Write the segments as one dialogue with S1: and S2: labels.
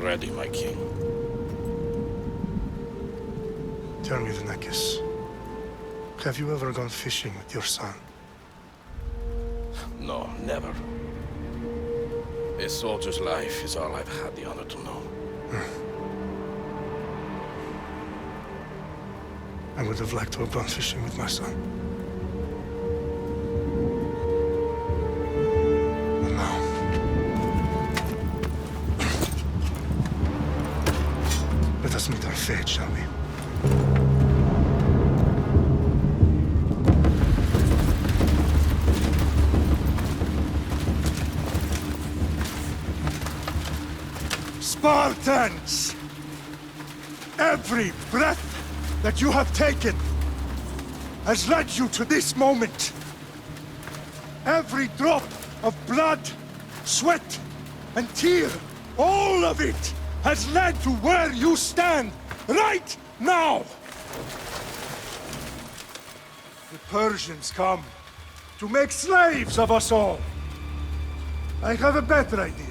S1: ready, my king.
S2: Tell me, Vinekis, have you ever gone fishing with your son?
S1: No, never. A soldier's life is all I've had the honor to know.
S2: I would have liked to have gone fishing with my son. But now... let us meet our fate, shall we? Spartans! Every breath that you have taken has led you to this moment. Every drop of blood, sweat, and tear, all of it has led to where you stand right now. The Persians come to make slaves of us all. I have a better idea.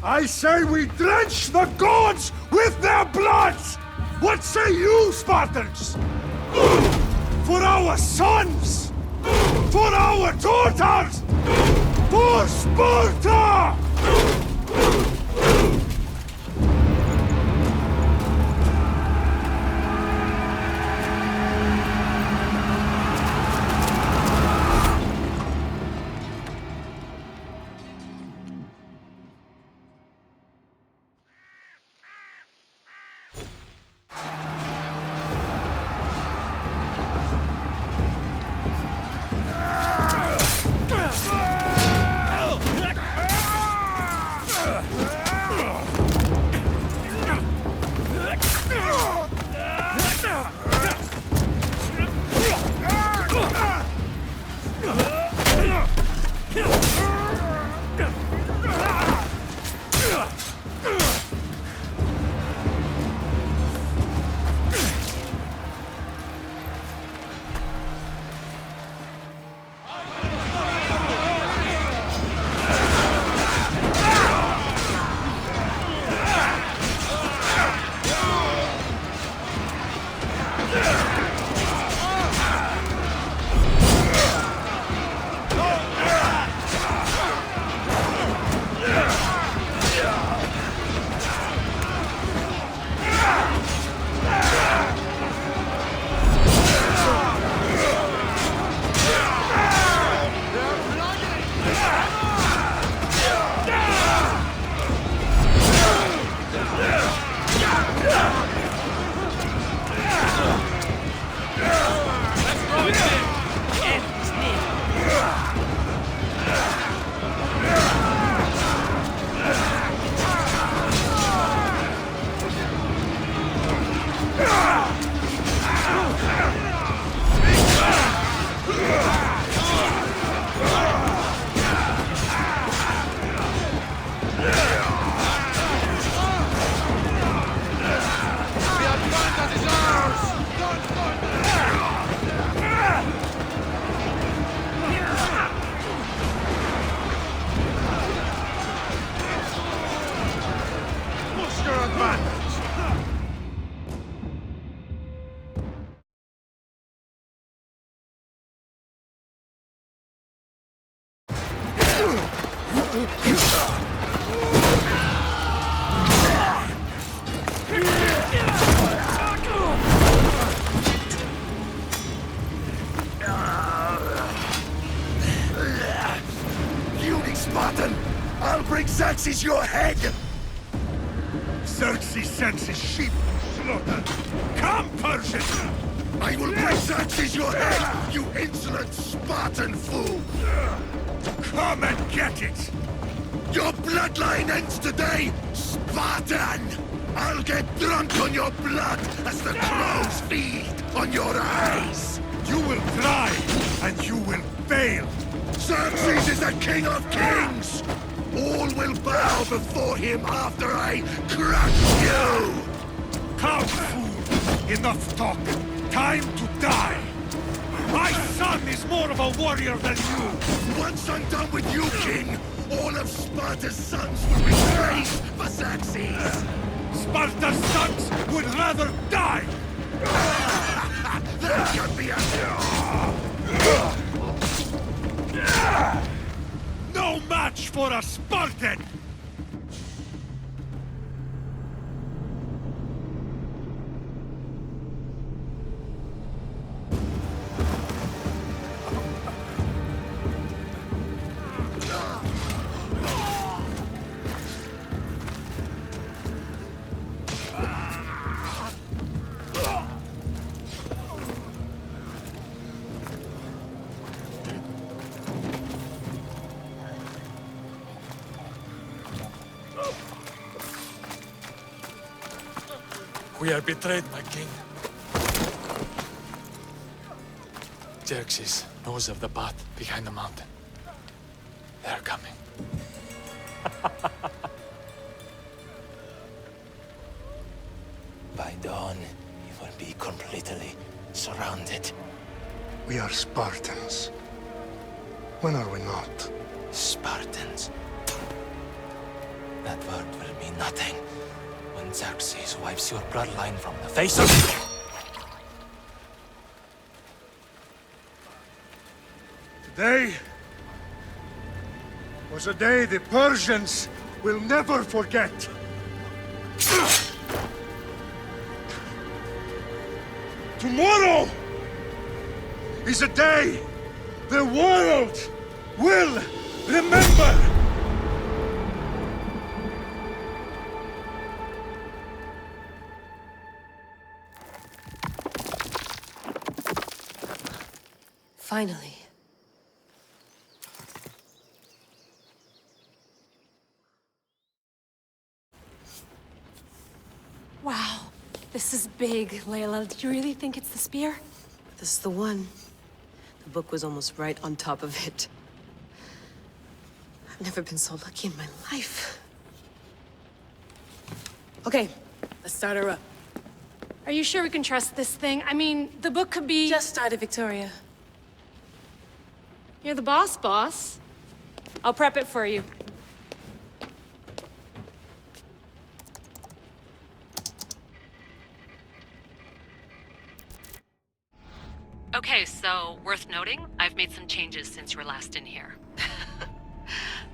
S2: I say we drench the gods with their bloods! What say you, Spartans? For our sons! For our daughters! For Sparta!
S3: Spartan! I'll bring Xerxes your head!
S2: Xerxes sends his sheep slaughtered. Come, Persian!
S3: I will bring Xerxes your head, you insolent Spartan fool!
S2: Come and get it!
S3: Your bloodline ends today, Spartan! I'll get drunk on your blood as the crows feed on your eyes!
S2: You will try, and you will fail!
S3: Xerxes is the king of kings! All will bow before him after I crush you!
S2: Come, fool! Enough talk! Time to die! My son is more of a warrior than you!
S3: Once I'm done with you, king, All of Sparta's sons will be slaves for Xerxes!
S2: Sparta's sons would rather die!
S3: That can be a...
S2: No match for a Spartan!
S4: We are betrayed, my king. Xerxes knows of the path behind the mountain. They're coming.
S5: By dawn, we will be completely surrounded.
S2: We are Spartans. When are we not?
S5: Spartans. That word will mean nothing when Xerxes wipes your bloodline from the face of...
S2: Today was a day the Persians will never forget. Tomorrow is a day the world will remember.
S6: Finally.
S7: Wow, this is big, Layla. Do you really think it's the spear?
S6: This is the one. The book was almost right on top of it. I've never been so lucky in my life. Okay, let's start her up.
S7: Are you sure we can trust this thing? I mean, the book could be...
S6: Just started, Victoria.
S7: You're the boss. I'll prep it for you.
S8: Okay, so worth noting, I've made some changes since you were last in here.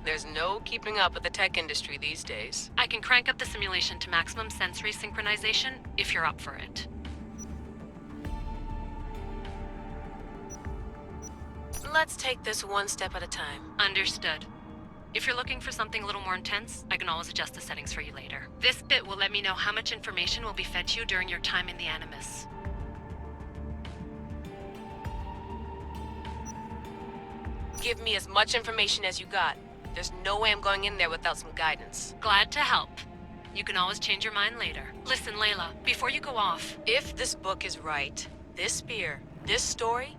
S6: There's no keeping up with the tech industry these days.
S8: I can crank up the simulation to maximum sensory synchronization if you're up for it.
S6: Let's take this one step at a time.
S8: Understood. If you're looking for something a little more intense, I can always adjust the settings for you later. This bit will let me know how much information will be fed to you during your time in the Animus.
S6: Give me as much information as you got. There's no way I'm going in there without some guidance.
S8: Glad to help. You can always change your mind later. Listen, Layla, before you go off...
S6: If this book is right, this spear, this story,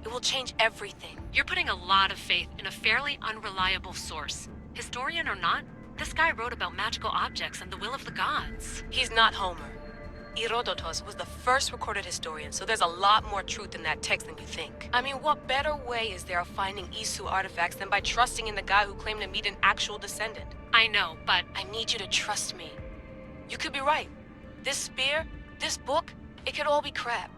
S6: it will change everything.
S8: You're putting a lot of faith in a fairly unreliable source. Historian or not, this guy wrote about magical objects and the will of the gods.
S6: He's not Homer. Herodotus was the first recorded historian, so there's a lot more truth in that text than you think. I mean, what better way is there of finding Isu artifacts than by trusting in the guy who claimed to meet an actual descendant?
S8: I know, but...
S6: I need you to trust me. You could be right. This spear, this book, it could all be crap.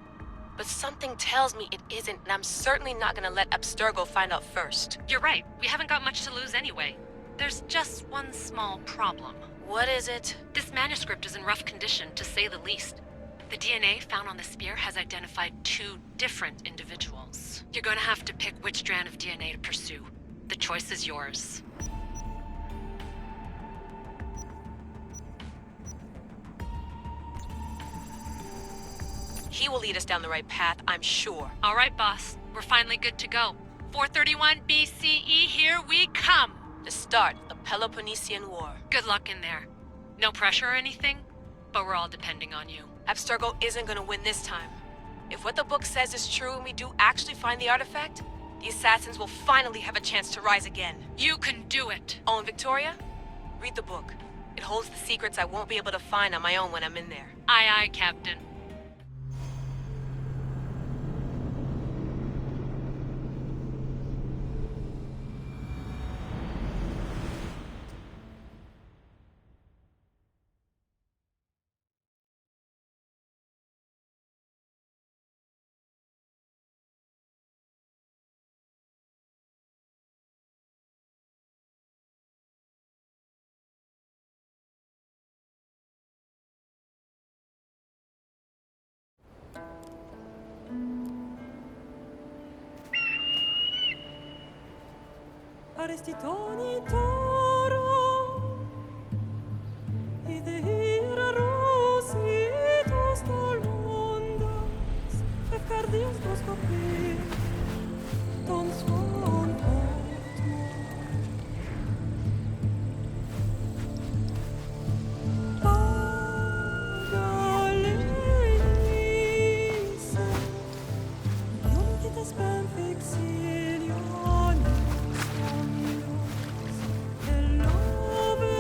S6: But something tells me it isn't, and I'm certainly not gonna let Abstergo find out first.
S8: You're right. We haven't got much to lose anyway. There's just one small problem.
S6: What is it?
S8: This manuscript is in rough condition, to say the least. The DNA found on the spear has identified 2 different individuals. You're going to have to pick which strand of DNA to pursue. The choice is yours.
S6: He will lead us down the right path, I'm sure.
S8: All right, boss. We're finally good to go. 431 BCE, here we come!
S6: The start of the Peloponnesian War.
S8: Good luck in there. No pressure or anything, but we're all depending on you.
S6: Abstergo isn't gonna win this time. If what the book says is true and we do actually find the artifact, the assassins will finally have a chance to rise again.
S8: You can do it!
S6: Oh, and Victoria? Read the book. It holds the secrets I won't be able to find on my own when I'm in there.
S8: Aye, aye, Captain.
S9: Aresti toni toro, idehira rositos tolmondas, efkardios dos kopir, ton svon potmo. Pagalisa, Juntitas ben fixilionis omnios, Elove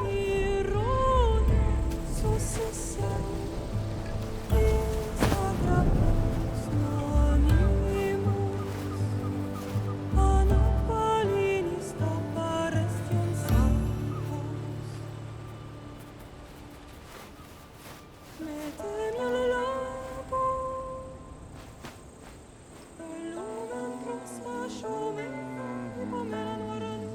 S9: ironias successem, Instagramos nonimus, Anapalinis taparestion sancos. Metemi al lago, e lumen prosmascio me, pomeran waranu.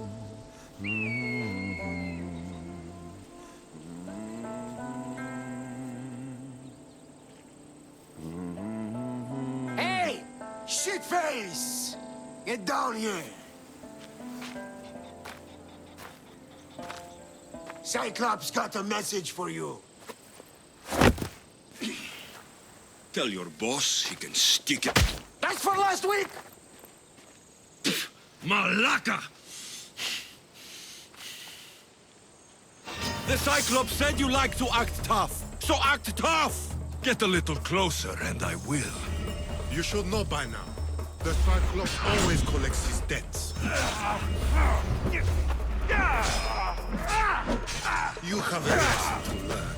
S3: Hey! Shitface! Get down here! Cyclops got a message for you.
S10: Tell your boss he can stick it.
S3: That's for last week!
S10: Malaka! The Cyclops said you like to act tough, so act tough! Get a little closer and I will.
S11: You should know by now. The Cyclops always collects his debts. You have a lesson to learn.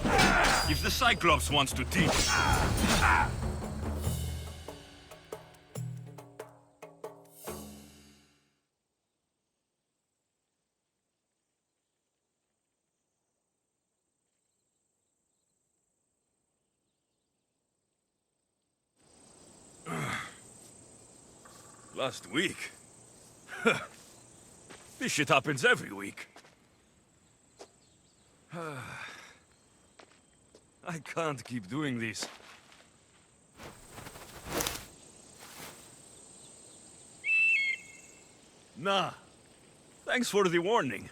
S10: If the Cyclops wants to teach... Last week? This shit happens every week. I can't keep doing this. Nah. Thanks for the warning.